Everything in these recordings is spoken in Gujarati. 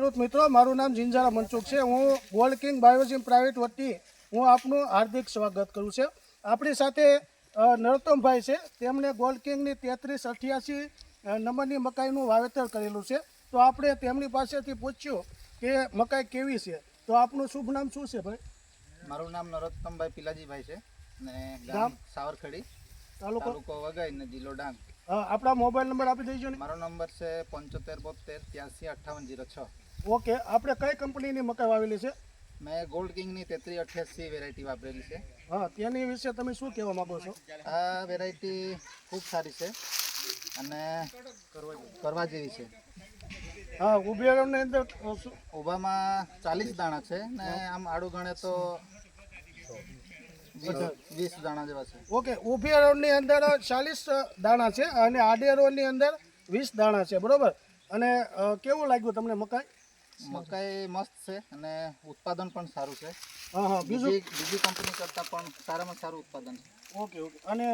ખેડૂત મિત્રો, મારું નામ જિંજારા મનસુખ છે. હું ગોલ્ડ કિંગ બાયોઝિમ પ્રાઇવેટ વતી હું આપનું હાર્દિક સ્વાગત કરું છું. આપણી સાથે નરોત્તમભાઈ છે. તેમણે ગોલ્ડ કિંગની 3388 નંબરની મકાઈનું વાવેતર કરેલું છે. તો આપણે તેમની પાસેથી પૂછ્યું કે મકાઈ કેવી છે. તો આપનું શુભ નામ શું છે ભાઈ? મારું નામ નરોત્તમભાઈ પિલાજીભાઈ છે ને ગામ સાવરખડી, તાલુકો વઘઈ ને જિલ્લો ડાંગ. આપણા મોબાઈલ નંબર આપી દઈજો ને. મારો નંબર છે 7572835806. ઓકે, આપણે કઈ કંપનીની મકાઈ વાવેલી છે? મેં ગોલ્ડ કિંગની 3388 વેરાયટી વાપરેલી છે. હા, તેની વિશે તમે શું કહેવા માંગો છો? આ વેરાયટી ખૂબ સારી છે અને કરવા જેવી છે. હા, ઉભેરની અંદર ઊભામાં 40 દાણા છે ને આમ આડું ગણે તો 20 દાણા જેવા છે. ઓકે, ઊભી રોડની અંદર 40 દાણા છે અને આડે રોડની અંદર 20 દાણા છે, બરોબર. અને કેવું લાગ્યું તમને મકાઈ? મકાઈ મસ્ત છે અને ઉત્પાદન પણ સારું છે. હા હા, બીજી કંપની કરતાં પણ સારામાં સારું ઉત્પાદન છે. Okay okay. અને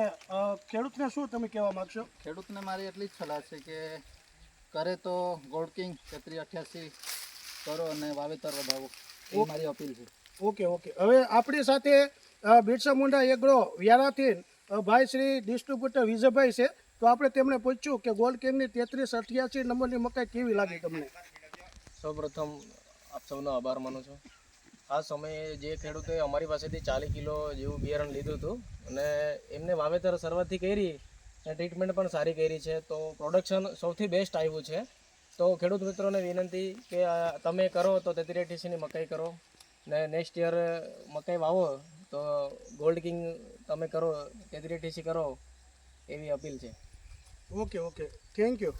ખેડૂતને શું તમે કહેવા માગશો? ખેડૂતને મારી એટલી જ સલાહ છે કે કરે તો ગોલ્ડ કિંગ 3388 કરો અને વાવેતર વધાવો, એ મારી અપીલ છે. Okay okay. હવે આપણી સાથે બિરસા મુંડા એગ્રો વ્યારાથી ભાઈ શ્રી ડિસ્ટ્રીબ્યુટર વિજયભાઈ છે. તો આપણે તેમને પૂછ્યું કે ગોલ્ડ કિંગની 3388 નંબરની મકાઈ કેવી લાગી તમને? સૌપ્રથમ આપ સૌનો આભાર માનું છું. આ સમયે જે ખેડૂતોએ અમારી પાસેથી 40 કિલો જેવું બિયારણ લીધું હતું અને એમને વાવેતર શરૂઆતથી કરી અને ટ્રીટમેન્ટ પણ સારી કરી છે, તો પ્રોડક્શન સૌથી બેસ્ટ આવ્યું છે. તો ખેડૂત મિત્રોને વિનંતી કે તમે કરો તો 3388ની મકાઈ કરો ને નેક્સ્ટ યર મકાઈ વાવો તો ગોલ્ડ કિંગ તમે કરો, 3388 કરો, એવી અપીલ છે. Okay okay, thank you.